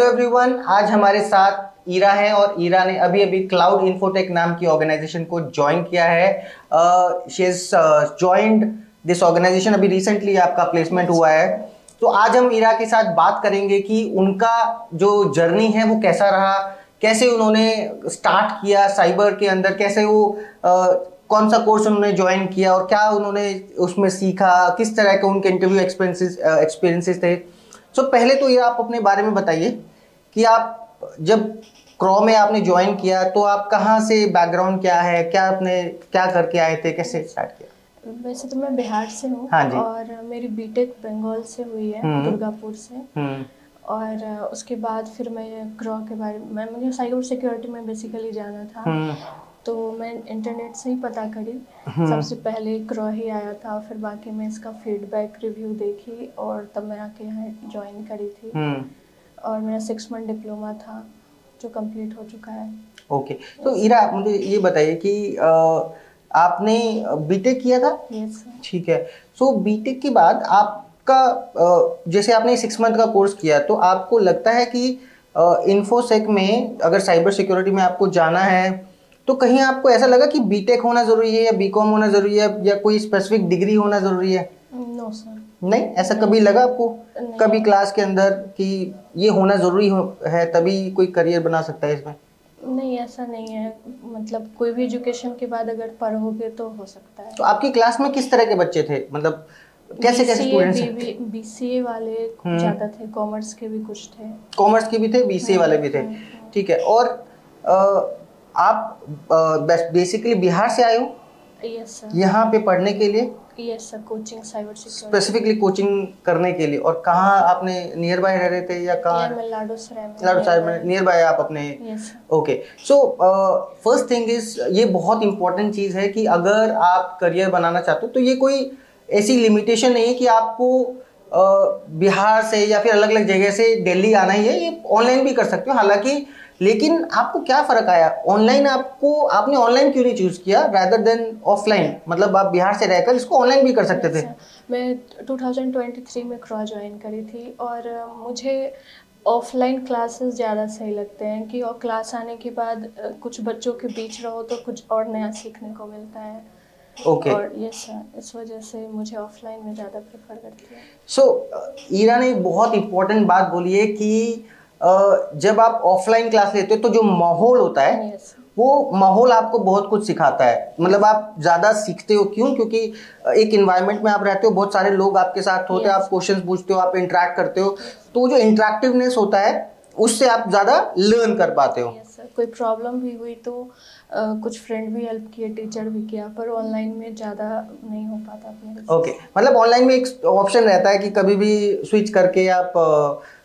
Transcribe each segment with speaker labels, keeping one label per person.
Speaker 1: Everyone, आज हमारे साथ ईरा है और ईरा ने अभी अभी क्लाउड इन्फोटेक नाम की ऑर्गेनाइजेशन को ज्वाइन किया है। She is joined this organisation, अभी रिसेंटली आपका प्लेसमेंट हुआ है। तो आज हम ईरा के साथ बात करेंगे कि उनका जो जर्नी है वो कैसा रहा, कैसे उन्होंने स्टार्ट किया साइबर के अंदर, कैसे वो कौन सा कोर्स उन्होंने ज्वाइन किया और क्या उन्होंने उसमें सीखा, किस तरह के उनके इंटरव्यू एक्सपीरियंसेस थे। सो पहले तो ये आप अपने बारे में बताइए कि आप जब क्रॉ में आपने ज्वाइन किया तो आप कहाँ से, बैकग्राउंड क्या है, क्या आपने क्या करके आए थे, कैसे स्टार्ट किया।
Speaker 2: वैसे तो मैं बिहार से हूँ।
Speaker 1: हाँ जी।
Speaker 2: और मेरी बीटेक बंगाल से हुई है, दुर्गापुर से। और उसके बाद फिर मैं क्रॉ के बारे में, मुझे साइबर सिक्योरिटी में बेसिकली जाना था। तो मैं इंटरनेट से ही पता करी। सबसे पहले क्रॉ ही आया था, फिर बाकी मैं इसका फीडबैक रिव्यू देखी और तब मैं आके यहाँ ज्वाइन करी थी। और मेरा 6 मंथ डिप्लोमा था जो कंप्लीट हो चुका है।
Speaker 1: ओके, तो ईरा मुझे ये बताइए कि आपने बीटेक किया था।
Speaker 2: यस।
Speaker 1: ठीक है। सो बीटेक के बाद आपका जैसे आपने 6 मंथ का कोर्स किया तो आपको लगता है कि इन्फोसेक में अगर साइबर सिक्योरिटी में आपको जाना है तो कहीं आपको ऐसा लगा कि बीटेक होना ज़रूरी है या बीकॉम होना ज़रूरी है या कोई स्पेसिफिक डिग्री होना ज़रूरी है?
Speaker 2: No sir.
Speaker 1: नहीं, ऐसा कभी लगा आपको
Speaker 2: नहीं।
Speaker 1: कभी क्लास के अंदर कि ये होना ज़रूरी है तभी कोई करियर बना सकता है इसमें?
Speaker 2: नहीं, ऐसा नहीं है। मतलब कोई भी एजुकेशन के बाद अगर पढ़ोगे तो हो सकता है।
Speaker 1: तो आपकी क्लास में किस तरह के बच्चे थे, मतलब कैसे कैसे स्टूडेंट्स हैं?
Speaker 2: बीसीए वाले ज़्यादा थे, कॉमर्स के भी कुछ थे।
Speaker 1: कॉमर्स के भी थे, बीसीए वाले भी थे। ठीक है। और आप बेसिकली बिहार से आए हो
Speaker 2: यस सर।
Speaker 1: यहाँ पे पढ़ने के लिए?
Speaker 2: Yes sir, coaching cyber security.
Speaker 1: Specifically coaching करने के लिए। और कहाँ आपने नियर बाय रह रहे थे या कहाँ?
Speaker 2: मैं लाडोसराय में।
Speaker 1: लाडोसराय में नियर बाय आप अपने?
Speaker 2: Yes.
Speaker 1: Okay. So first thing is, ये बहुत इंपॉर्टेंट चीज़ है कि अगर आप करियर बनाना चाहते हो तो ये कोई ऐसी लिमिटेशन नहीं है कि आपको बिहार से या फिर अलग अलग जगह से दिल्ली आना ही है, ये ऑनलाइन भी कर सकते हो हालांकि। लेकिन आपको क्या फ़र्क आया ऑनलाइन, आपने ऑनलाइन क्यों नहीं चूज़ किया रादर देन ऑफलाइन? मतलब आप बिहार से रहकर इसको ऑनलाइन भी कर सकते थे।
Speaker 2: मैं 2023 में क्रॉ ज्वाइन करी थी और मुझे ऑफलाइन क्लासेस ज़्यादा सही लगते हैं कि और क्लास आने के बाद कुछ बच्चों के बीच रहो तो कुछ और नया सीखने को मिलता है।
Speaker 1: ओके।
Speaker 2: और यस सर, इस वजह से मुझे ऑफलाइन में ज़्यादा प्रेफर करती है।
Speaker 1: सो ईरा ने एक बहुत इंपॉर्टेंट बात बोली है कि जब आप ऑफलाइन क्लास लेते हो तो जो माहौल होता है
Speaker 2: यस।
Speaker 1: वो माहौल आपको बहुत कुछ सिखाता है, मतलब आप ज़्यादा सीखते हो। क्यों? क्योंकि एक इन्वायरमेंट में आप रहते हो, बहुत सारे लोग आपके साथ होते हैं, आप क्वेश्चंस पूछते हो, आप इंटरेक्ट करते हो, तो जो इंटरेक्टिवनेस होता है उससे आप ज़्यादा लर्न कर पाते हो।
Speaker 2: यस सर, कोई प्रॉब्लम भी हुई तो कुछ फ्रेंड भी हेल्प किए, टीचर भी किया, पर ऑनलाइन में ज़्यादा नहीं हो पाता मेरे से।
Speaker 1: ओके, मतलब ऑनलाइन में एक ऑप्शन रहता है कि कभी भी स्विच करके आप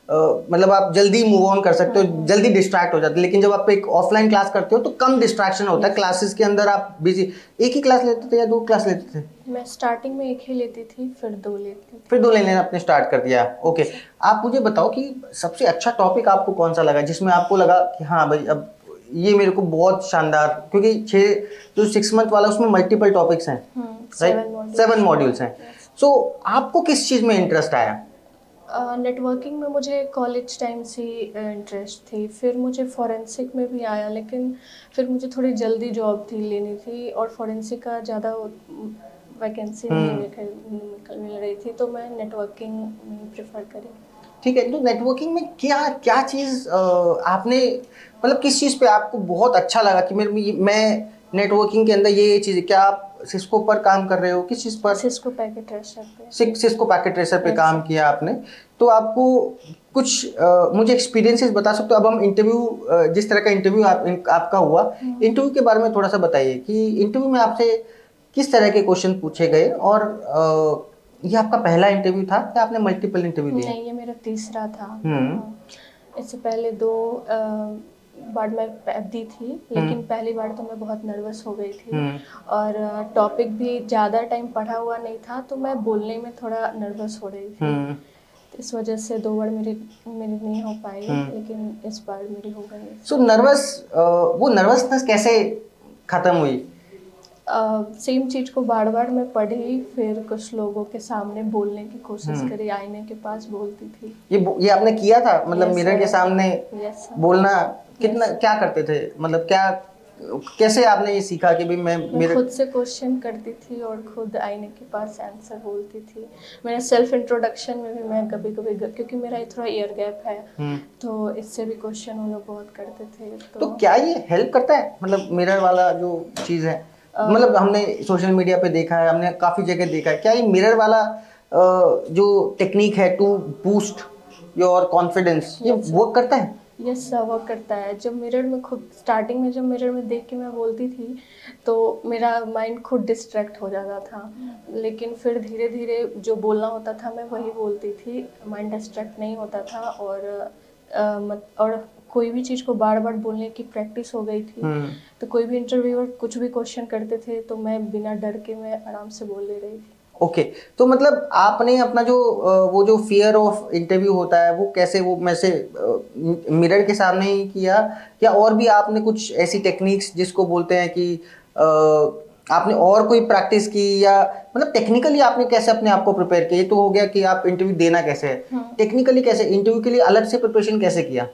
Speaker 1: मतलब आप जल्दी मूव ऑन कर सकते हो, जल्दी डिस्ट्रैक्ट हो जाते हो। लेकिन जब आप एक ऑफलाइन क्लास करते हो तो कम डिस्ट्रैक्शन होता है। क्लासेस के अंदर आप बिजी, एक ही क्लास लेते थे या 2 क्लास लेते थे?
Speaker 2: मैं स्टार्टिंग में 1 ही लेती थी, फिर 2 लेती थी।
Speaker 1: फिर 2 लेने आपने स्टार्ट कर दिया। ओके। आप मुझे बताओ कि सबसे अच्छा टॉपिक आपको कौन सा लगा जिसमें आपको लगा कि हाँ भाई अब ये मेरे को बहुत शानदार, क्योंकि 6 जो 6 मंथ वाला उसमें मल्टीपल टॉपिक्स हैं, राइट? 7 मॉड्यूल्स हैं। सो आपको किस चीज़ में इंटरेस्ट आया?
Speaker 2: नेटवर्किंग में मुझे कॉलेज टाइम से इंटरेस्ट थी, फिर मुझे फॉरेंसिक में भी आया, लेकिन फिर मुझे थोड़ी जल्दी जॉब थी लेनी थी और फॉरेंसिक का ज़्यादा वैकेंसी नहीं मिल रही थी, तो मैं नेटवर्किंग प्रेफर करी।
Speaker 1: ठीक है। तो नेटवर्किंग में क्या क्या चीज़ आपने, मतलब किस चीज़ पे आपको बहुत अच्छा लगा कि मैं नेटवर्किंग के अंदर ये चीज़, क्या आप सिस्को पर काम कर रहे हो, किस चीज़ पर?
Speaker 2: सिस्को पैकेट ट्रेसर पे।
Speaker 1: सिस्को पैकेट ट्रेसर पे काम किया आपने। तो आपको कुछ मुझे एक्सपीरियंसेस बता सकते हो? अब हम इंटरव्यू, जिस तरह का इंटरव्यू आपका हुआ, इंटरव्यू के बारे में थोड़ा सा बताइए कि इंटरव्यू में आपसे किस तरह के क्वेश्चन पूछे गए और ये आपका पहला इंटरव्यू था या आपने मल्टीपल इंटरव्यू दिए?
Speaker 2: नहीं, ये मेरा तीसरा था। इससे पहले 2 बार मैं दी थी, लेकिन पहली बार तो मैं बहुत नर्वस हो गई थी और टॉपिक भी ज़्यादा टाइम पढ़ा हुआ नहीं था, तो मैं बोलने में थोड़ा नर्वस हो रही थी। तो इस वजह से 2 बार मेरी नहीं हो पाई, लेकिन इस बार मेरी हो गई।
Speaker 1: सो वो नर्वसनेस कैसे ख़त्म हुई?
Speaker 2: सेम चीज़ को बार बार मैं पढ़ी, फिर कुछ लोगों के सामने बोलने की कोशिश करी, आईने के पास बोलती थी।
Speaker 1: ये आपने किया था, मतलब
Speaker 2: Yes,
Speaker 1: मिरर के
Speaker 2: sir.
Speaker 1: सामने
Speaker 2: Yes, sir.
Speaker 1: बोलना? कितना
Speaker 2: Yes.
Speaker 1: क्या करते थे, मतलब क्या, कैसे आपने ये सीखा कि भाई मैं
Speaker 2: मैं
Speaker 1: मिरर?
Speaker 2: खुद से क्वेश्चन करती थी और खुद आईने के पास आंसर बोलती थी। मेरा सेल्फ इंट्रोडक्शन में भी मैं कभी कभी, क्योंकि मेरा थोड़ा ईयर गैप है, तो इससे भी क्वेश्चन वो लोग बहुत करते थे।
Speaker 1: तो क्या ये हेल्प करता है, मतलब मिरर वाला जो चीज़ है, मतलब हमने सोशल मीडिया पे देखा है, हमने काफ़ी जगह देखा है, क्या ये मिरर वाला जो टेक्निक है टू बूस्ट योर कॉन्फिडेंस, ये
Speaker 2: Yes, sir.
Speaker 1: वर्क करता है?
Speaker 2: यस सर, वर्क करता है। जब मिरर में खुद स्टार्टिंग में जब मिरर में देख के मैं बोलती थी तो मेरा माइंड खुद डिस्ट्रैक्ट हो जाता था, लेकिन फिर धीरे धीरे जो बोलना होता था मैं वही बोलती थी, माइंड डिस्ट्रैक्ट नहीं होता था। और कोई भी चीज़ को बार बार बोलने की प्रैक्टिस हो गई थी, तो कोई भी इंटरव्यूअर कुछ भी क्वेश्चन करते थे तो मैं बिना डर के मैं आराम से बोल ले रही थी।
Speaker 1: ओके तो मतलब आपने अपना जो वो जो फियर ऑफ इंटरव्यू होता है वो कैसे, वो में से मिरर के सामने ही किया, या और भी आपने कुछ ऐसी टेक्निक्स जिसको बोलते हैं कि आपने और कोई प्रैक्टिस की, या मतलब टेक्निकली आपने कैसे अपने आप को प्रिपेयर किया? ये तो हो गया कि आप इंटरव्यू देना कैसे है, टेक्निकली कैसे इंटरव्यू के लिए अलग से प्रिपरेशन कैसे किया?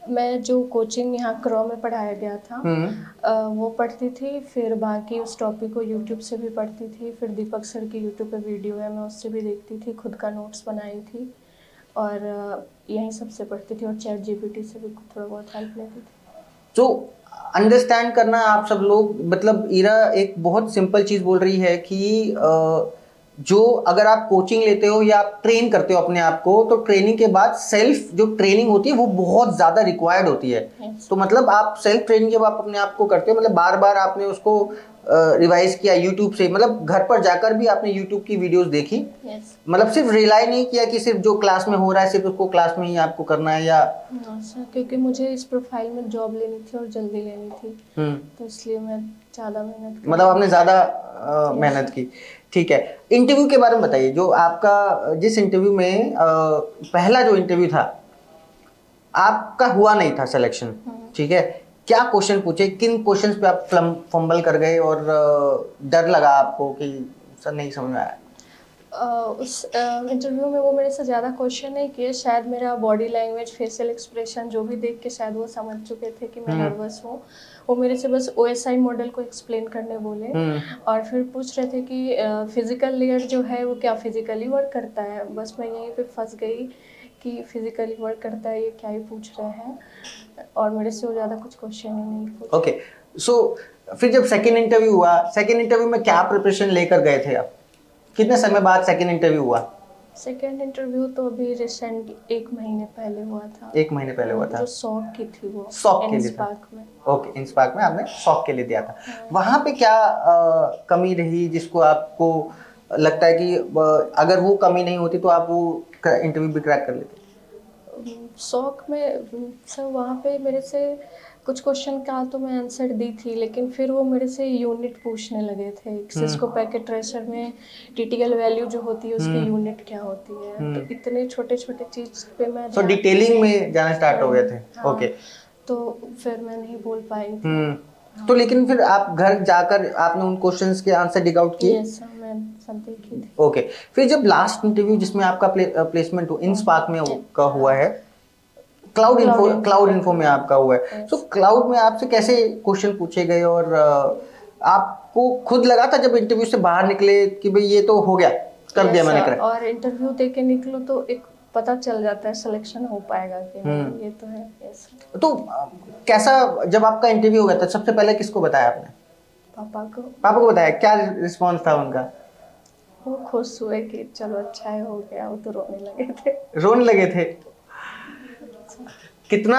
Speaker 2: मैं जो कोचिंग यहाँ क्रॉ में पढ़ाया गया था वो पढ़ती थी, फिर बाकी उस टॉपिक को यूट्यूब से भी पढ़ती थी, फिर दीपक सर की यूट्यूब पे वीडियो है मैं उससे भी देखती थी, खुद का नोट्स बनाई थी, और यहीं सबसे पढ़ती थी, और चैट जीपीटी से भी थोड़ा बहुत हेल्प लेती थी।
Speaker 1: तो अंडरस्टैंड करना आप सब लोग, मतलब इरा एक बहुत सिंपल चीज़ बोल रही है कि जो अगर आप कोचिंग लेते हो या आप ट्रेन करते हो अपने आप को, तो ट्रेनिंग के बाद सेल्फ जो ट्रेनिंग होती है वो बहुत ज़्यादा रिक्वायर्ड होती है। तो मतलब आप सेल्फ ट्रेनिंग जब आप अपने आप को करते हो, मतलब बार बार आपने उसको रिवाइज किया यूट्यूब से, मतलब घर पर जाकर भी आपने यूट्यूब की वीडियोस देखी, मतलब सिर्फ रिलाई नहीं किया कि सिर्फ जो क्लास में हो रहा है सिर्फ उसको क्लास में ही आपको करना है, या?
Speaker 2: सर, क्योंकि मुझे इस प्रोफाइल में जॉब लेनी थी और जल्दी लेनी थी, तो इसलिए मैं ज़्यादा मेहनत
Speaker 1: मतलब आपने ज़्यादा मेहनत की। ठीक है, इंटरव्यू के बारे में बताइए, जो आपका जिस इंटरव्यू में पहला जो इंटरव्यू था आपका हुआ नहीं था सिलेक्शन, ठीक है, क्या क्वेश्चन पूछे, किन क्वेश्चंस पे आप फंबल कर गए और डर लगा आपको कि सर नहीं समझ में आया?
Speaker 2: उस इंटरव्यू में वो मेरे से ज़्यादा क्वेश्चन नहीं किए, शायद मेरा बॉडी लैंग्वेज, फेशियल एक्सप्रेशन जो भी देख के शायद वो समझ चुके थे कि मैं नर्वस हूँ। वो मेरे से बस OSI मॉडल को एक्सप्लेन करने बोले, और फिर पूछ रहे थे कि फिजिकल लेयर जो है वो क्या फिजिकली वर्क करता है। बस मैं यहीं पे फंस गई कि फिजिकली वर्क करता है, ये क्या ही पूछ रहे हैं, और मेरे से वो ज़्यादा कुछ क्वेश्चन ही नहीं पूछे।
Speaker 1: ओके, सो फिर जब सेकेंड इंटरव्यू हुआ, सेकेंड इंटरव्यू में क्या प्रिपरेशन लेकर गए थे आप? कितने समय बाद सेकेंड इंटरव्यू हुआ?
Speaker 2: सेकेंड इंटरव्यू तो अभी रिसेंट 1 महीने पहले हुआ था।
Speaker 1: 1 महीने पहले हुआ था,
Speaker 2: जो शौक की थी वो,
Speaker 1: शौक के लिए था।
Speaker 2: इंस्पार्क में।
Speaker 1: ओके, इंस्पार्क में आपने शौक के लिए दिया था। वहाँ पे क्या कमी रही जिसको आपको लगता है कि अगर वो कमी नहीं होती तो आप वो इंटरव्यू भी क्रैक कर लेते?
Speaker 2: शौक में सर वहाँ पे मेरे से कुछ क्वेश्चन का तो मैं आंसर दी थी, लेकिन फिर वो मेरे से यूनिट पूछने लगे थे। सिस्को पैकेट ट्रेसर में टीटीएल वैल्यू जो होती है उसकी यूनिट क्या होती है, तो इतने छोटे छोटे चीज़ पे मैं
Speaker 1: तो डिटेलिंग में जाना स्टार्ट हो गए थे। ओके,
Speaker 2: तो फिर मैं नहीं बोल पाई थी।
Speaker 1: तो लेकिन फिर आप घर जाकर आपने उन क्वेश्चंस के आंसर डिग आउट किए?
Speaker 2: यस सर, मैं सब देखी थी।
Speaker 1: ओके, फिर जब लास्ट इंटरव्यू जिसमें आपका प्लेसमेंट हो इंस्पार्क में का हुआ है, क्लाउड इन्फो में आपका हुआ है, तो क्लाउड में आपसे कैसे क्वेश्चन पूछे गए, और आपको खुद लगा था जब इंटरव्यू से बाहर निकले कि भाई ये तो हो गया, कर दिया मैंने क्रैक?
Speaker 2: और इंटरव्यू दे के निकलो तो एक पता चल जाता है सिलेक्शन हो पाएगा कि नहीं, ये तो है। यस,
Speaker 1: तो कैसा जब आपका इंटरव्यू हो गया था सबसे पहले किसको बताया आपने?
Speaker 2: पापा को।
Speaker 1: पापा को बताया, क्या रिस्पॉन्स था उनका?
Speaker 2: वो खुश हुए कि चलो अच्छा है, हो गया। वो तो रोने लगे थे।
Speaker 1: रोने लगे थे? कितना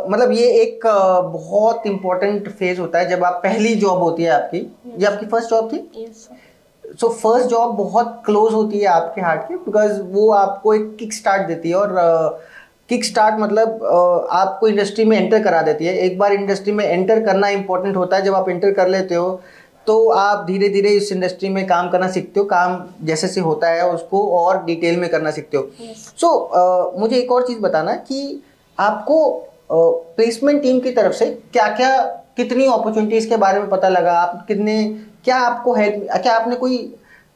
Speaker 1: मतलब ये एक बहुत इंपॉर्टेंट फेज होता है जब आप, पहली जॉब होती है आपकी, ये आपकी फर्स्ट जॉब थी?
Speaker 2: Yes sir.
Speaker 1: So first job बहुत क्लोज होती है आपके हार्ट के, बिकॉज वो आपको एक किक स्टार्ट देती है, और किक स्टार्ट मतलब आपको इंडस्ट्री में एंटर करा देती है। एक बार इंडस्ट्री में एंटर करना इंपॉर्टेंट होता है, जब आप एंटर कर लेते हो तो आप धीरे धीरे इस इंडस्ट्री में काम करना सीखते हो, काम जैसे से होता है उसको और डिटेल में करना सीखते हो। सो मुझे एक और चीज़ बताना कि आपको प्लेसमेंट टीम की तरफ से क्या क्या कितनी अपॉर्चुनिटीज के बारे में पता लगा, आप कितने, क्या आपको हेल्प, क्या आपने कोई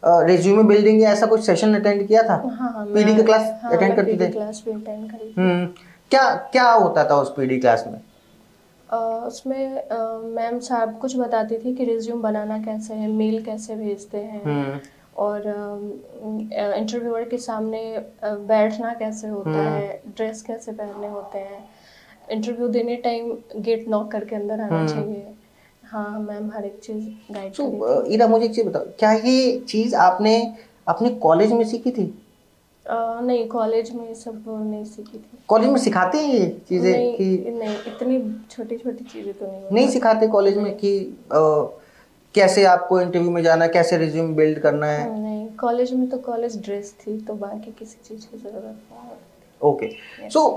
Speaker 1: रिज्यूमे बिल्डिंग या ऐसा कुछ सेशन अटेंड किया था?
Speaker 2: हाँ,
Speaker 1: पीडी की क्लास
Speaker 2: हाँ,
Speaker 1: अटेंड
Speaker 2: मैं
Speaker 1: करते
Speaker 2: पीडी
Speaker 1: थे?
Speaker 2: क्लास भी अटेंड करी थी।
Speaker 1: क्या क्या होता था उस पीडी क्लास में?
Speaker 2: उसमें मैम साहब कुछ बताती थी कि रिज्यूम बनाना कैसे है, मेल कैसे भेजते हैं, और इंटरव्यूअर के सामने बैठना कैसे होता है, ड्रेस कैसे पहनने होते हैं, इंटरव्यू देने टाइम गेट नॉक करके अंदर आना चाहिए। हाँ, मैम हर एक चीज़ गाइड करी थी।
Speaker 1: इरा मुझे एक चीज बताओ, क्या ये चीज आपने अपने कॉलेज में सीखी थी?
Speaker 2: नहीं, कॉलेज में ये सब नहीं सीखी थी।
Speaker 1: कॉलेज में सिखाते हैं ये चीजें कि
Speaker 2: नहीं, इतनी छोटी छोटी चीज़ें तो नहीं
Speaker 1: नहीं सिखाते कॉलेज में कि कैसे आपको इंटरव्यू में जाना है, कैसे रिज्यूम बिल्ड करना है?
Speaker 2: नहीं, कॉलेज में तो कॉलेज ड्रेस थी, तो बाकी किसी चीज़ की ज़रूरत नहीं।
Speaker 1: ओके, सो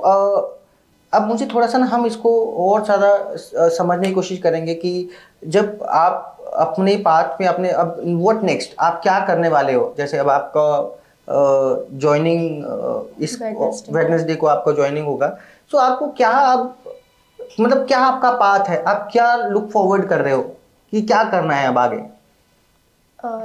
Speaker 1: अब मुझे थोड़ा सा ना हम इसको और ज़्यादा समझने की कोशिश करेंगे कि जब आप अपने पाथ में अपने अब व्हाट नेक्स्ट, आप क्या करने वाले हो? जैसे अब आपका जॉइनिंग इस वेडनेसडे को आपका जॉइनिंग होगा, सो आपको क्या अब मतलब क्या आपका पाथ है, आप क्या लुक फॉरवर्ड कर रहे हो कि क्या करना है अब आगे?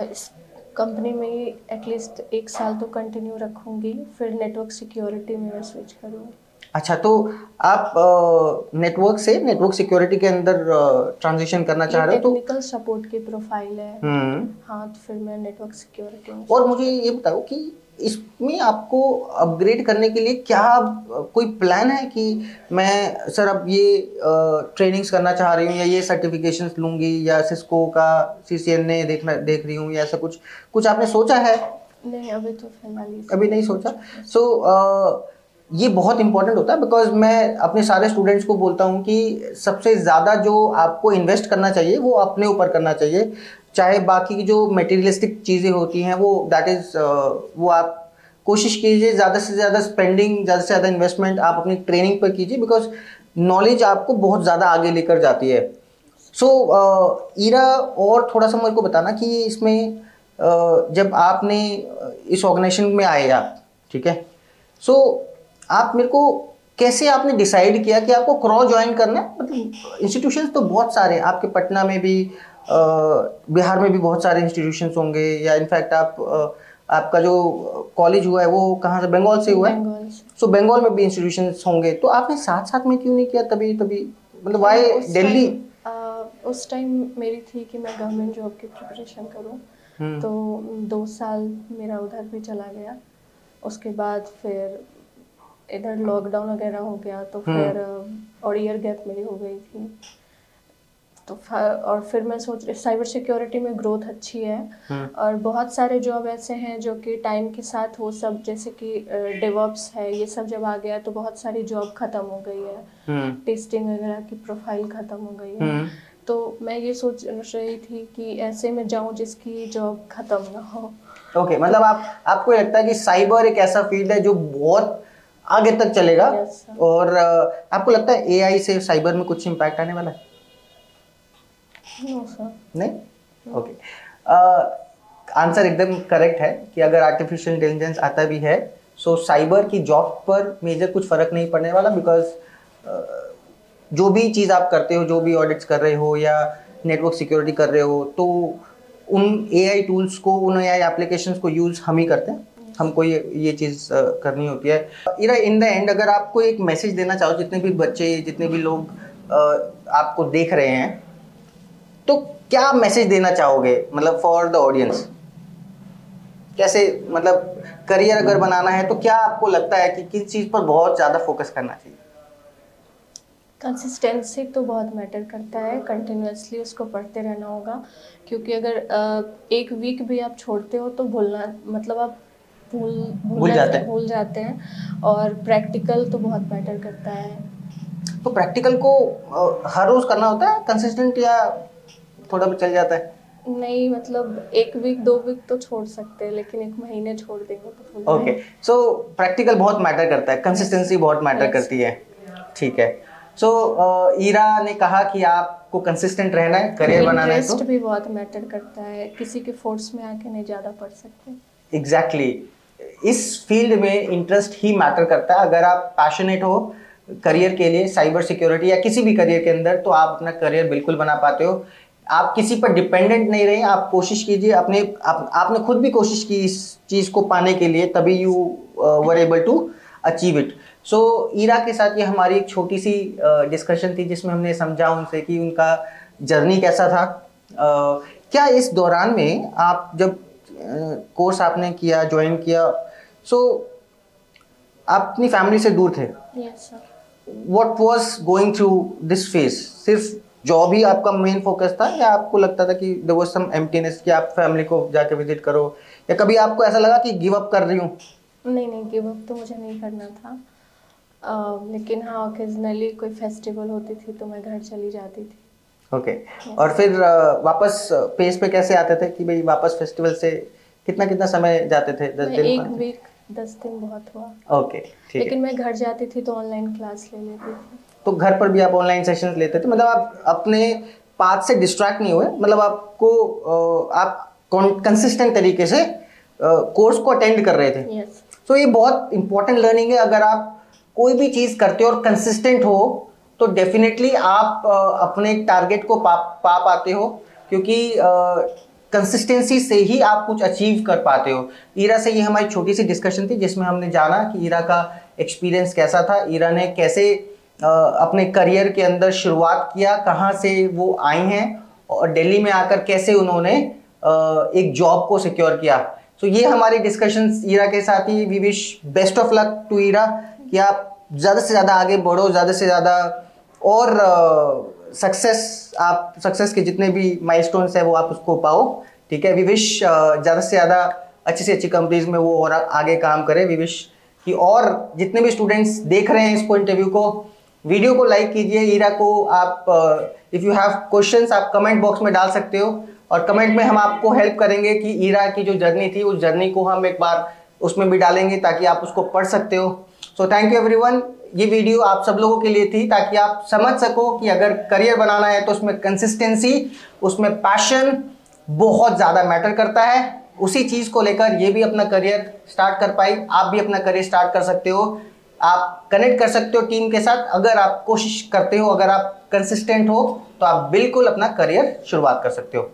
Speaker 2: इस कंपनी में ही एटलीस्ट 1 साल तो कंटिन्यू रखूँगी, फिर नेटवर्क सिक्योरिटी में मैं स्विच करूँगी।
Speaker 1: अच्छा, तो आप नेटवर्क से नेटवर्क सिक्योरिटी के अंदर ट्रांजिशन करना चाह रहे हो? तो
Speaker 2: टेक्निकल सपोर्ट की प्रोफाइल है। हाँ, तो फिर मैं नेटवर्क सिक्योरिटी में।
Speaker 1: और मुझे ये बताओ कि इसमें आपको अपग्रेड करने के लिए क्या कोई प्लान है कि मैं सर अब ये ट्रेनिंग्स करना चाह रही हूँ या ये सर्टिफिकेशंस लूँगी या सिस्को का CCNA देख रही हूँ या ऐसा कुछ कुछ आपने सोचा है?
Speaker 2: नहीं, अभी तो फिलहाल
Speaker 1: अभी नहीं सोचा। सो ये बहुत इंपॉर्टेंट होता है, बिकॉज मैं अपने सारे स्टूडेंट्स को बोलता हूँ कि सबसे ज़्यादा जो आपको इन्वेस्ट करना चाहिए वो अपने ऊपर करना चाहिए। चाहे बाकी की जो मटेरियलिस्टिक चीज़ें होती हैं वो दैट इज़ वो आप कोशिश कीजिए ज़्यादा से ज़्यादा स्पेंडिंग, ज़्यादा से ज़्यादा इन्वेस्टमेंट आप अपनी ट्रेनिंग पर कीजिए, बिकॉज नॉलेज आपको बहुत ज़्यादा आगे लेकर जाती है। सो ईरा, और थोड़ा सा मेरे को बताना कि इसमें जब आपने इस ऑर्गेनाइजेशन में आए आप, ठीक है, सो आप मेरे को कैसे आपने डिसाइड किया कि आपको क्रॉ ज्वाइन करना है? मतलब इंस्टीट्यूशंस तो बहुत सारे हैं आपके, पटना में भी, बिहार में भी बहुत सारे इंस्टीट्यूशंस होंगे, या इनफैक्ट आप आपका जो कॉलेज हुआ है वो कहाँ से, बंगाल से हुआ है?
Speaker 2: बंगाल से।
Speaker 1: सो बंगाल में भी इंस्टीट्यूशंस होंगे, तो आपने साथ साथ में क्यों नहीं किया तभी तभी, मतलब वाई दिल्ली?
Speaker 2: उस टाइम मेरी थी कि मैं गवर्नमेंट जॉब की प्रिपरेशन करूं, तो 2 साल मेरा उधर भी चला गया। उसके बाद फिर इधर लॉकडाउन वगैरह हो गया, तो फिर और ईयर गैप मेरी हो गई थी। तो और फिर मैं सोच रही, साइबर सिक्योरिटी में ग्रोथ अच्छी है, और बहुत सारे जॉब ऐसे हैं जो कि टाइम के साथ वो सब, जैसे कि डेवऑप्स है, ये सब जब आ गया तो बहुत सारी जॉब खत्म हो गई है, टेस्टिंग वगैरह की प्रोफाइल खत्म हो गई है। तो मैं ये सोच रही थी कि ऐसे में जाऊं जिसकी जॉब खत्म ना हो।
Speaker 1: ओके, मतलब आपको लगता है कि साइबर एक ऐसा फील्ड है जो बहुत आगे तक चलेगा? और आपको लगता है AI से साइबर में कुछ इम्पैक्ट आने वाला है?
Speaker 2: No sir.
Speaker 1: नहीं? ओके, आंसर एकदम करेक्ट है कि अगर आर्टिफिशियल इंटेलिजेंस आता भी है, सो साइबर की जॉब पर मेजर कुछ फर्क नहीं पड़ने वाला, बिकॉज जो भी चीज़ आप करते हो, जो भी ऑडिट्स कर रहे हो या नेटवर्क सिक्योरिटी कर रहे हो, तो उन AI टूल्स को, उन AI एप्लीकेशंस को यूज़ हम ही करते हैं, हमको ये चीज़ करनी होती है। इरा, इन द एंड अगर आपको एक मैसेज देना चाहो, जितने भी बच्चे, जितने भी लोग आपको देख रहे हैं, तो क्या मैसेज देना चाहोगे, मतलब फॉर द ऑडियंस? कैसे, मतलब करियर अगर बनाना है तो क्या आपको लगता है कि किस चीज़ पर बहुत ज़्यादा फोकस करना चाहिए?
Speaker 2: कंसिस्टेंसी तो बहुत मैटर करता है, कंटिन्यूअसली उसको पढ़ते रहना होगा, क्योंकि अगर 1 वीक भी आप छोड़ते हो तो भूलना, मतलब आप भूल जाते हैं। और प्रैक्टिकल तो बहुत मैटर करता है।
Speaker 1: तो प्रैक्टिकल को हर रोज करना होता है कंसिस्टेंट, या थोड़ा भी चल जाता है?
Speaker 2: नहीं, मतलब 1 वीक 2 वीक तो छोड़ सकते हैं, लेकिन 1 महीने छोड़ देंगे तो भूल
Speaker 1: ओके, सो प्रैक्टिकल बहुत मैटर करता है, कंसिस्टेंसी बहुत मैटर करती है, ठीक है। सो ईरा ने कहा कि आपको कंसिस्टेंट रहना है, करियर बनाना है, तो
Speaker 2: इंटरेस्ट भी बहुत मैटर करता है, किसी के फोर्स में आके नहीं ज़्यादा पढ़ सकते।
Speaker 1: एग्जैक्टली, इस फील्ड में इंटरेस्ट ही मैटर करता है। अगर आप पैशनेट हो, करियर के लिए, साइबर सिक्योरिटी या किसी भी करियर के अंदर, तो आप अपना करियर बिल्कुल बना पाते हो। आप किसी पर डिपेंडेंट नहीं रहे, आप कोशिश कीजिए, आपने खुद भी कोशिश की इस चीज़ को पाने के लिए, तभी you were able to achieve it. So Ira के साथ ये हमारी एक छोटी सी डिस्कशन थी, जिसमें हमने समझा उनसे कि उनका जर्नी कैसा था। क्या इस दौरान में आप जब कोर्स आपने किया, ज्वाइन किया, सो आप अपनी फैमिली से दूर थे,
Speaker 2: yes sir.
Speaker 1: What was going through this phase? सिर्फ जॉब ही आपका मेन फोकस था, या आपको लगता था कि देयर वाज सम एम्प्टीनेस कि आप फैमिली को जाके विजिट करो, या कभी आपको ऐसा लगा कि गिव अप कर रही हूँ?
Speaker 2: नहीं, गिव अप तो मुझे नहीं करना था। लेकिन हाँ, ओकेजनली कोई फेस्टिवल होती थी तो मैं घर चली जाती थी।
Speaker 1: ओके। और फिर वापस पेस पे कैसे आते थे कि भाई वापस फेस्टिवल से कितना कितना समय जाते थे? 10 दिन?
Speaker 2: 1 वीक, 10 दिन बहुत हुआ।
Speaker 1: ओके, ठीक है।
Speaker 2: लेकिन मैं घर जाती थी तो ऑनलाइन क्लास ले लेती थी।
Speaker 1: तो घर पर भी आप ऑनलाइन सेशंस लेते थे, मतलब आप अपने पाथ से डिस्ट्रैक्ट नहीं हुए, मतलब आप कंसिस्टेंट तरीके से कोर्स को अटेंड कर रहे थे।
Speaker 2: यस।
Speaker 1: सो ये बहुत इंपॉर्टेंट लर्निंग है। अगर आप कोई भी चीज़ करते हो और कंसिस्टेंट हो, तो डेफिनेटली आप अपने टारगेट को पा पाते हो, क्योंकि कंसिस्टेंसी से ही आप कुछ अचीव कर पाते हो। ईरा से ये हमारी छोटी सी डिस्कशन थी, जिसमें हमने जाना कि ईरा का एक्सपीरियंस कैसा था, ईरा ने कैसे अपने करियर के अंदर शुरुआत किया, कहाँ से वो आई हैं, और दिल्ली में आकर कैसे उन्होंने एक जॉब को सिक्योर किया। तो ये हमारी डिस्कशंस ईरा के साथ ही। We wish best of luck to Ira, कि आप ज़्यादा से ज़्यादा आगे बढ़ो, ज़्यादा से ज़्यादा और सक्सेस के जितने भी माइलस्टोन्स है वो आप उसको पाओ। ठीक है। वी विश ज़्यादा से ज़्यादा अच्छी से अच्छी कंपनीज में वो और आगे काम करे। वी विश कि और जितने भी स्टूडेंट्स देख रहे हैं इसको, इंटरव्यू को, वीडियो को लाइक कीजिए। ईरा को आप इफ़ यू हैव क्वेश्चंस आप कमेंट बॉक्स में डाल सकते हो, और कमेंट में हम आपको हेल्प करेंगे कि ईरा की जो जर्नी थी उस जर्नी को हम एक बार उसमें भी डालेंगे, ताकि आप उसको पढ़ सकते हो। So thank you everyone. ये वीडियो आप सब लोगों के लिए थी, ताकि आप समझ सको कि अगर करियर बनाना है तो उसमें कंसिस्टेंसी, उसमें पैशन बहुत ज़्यादा मैटर करता है। उसी चीज़ को लेकर ये भी अपना करियर स्टार्ट कर पाई, आप भी अपना करियर स्टार्ट कर सकते हो। आप कनेक्ट कर सकते हो टीम के साथ, अगर आप कोशिश करते हो, अगर आप कंसिस्टेंट हो, तो आप बिल्कुल अपना करियर शुरुआत कर सकते हो।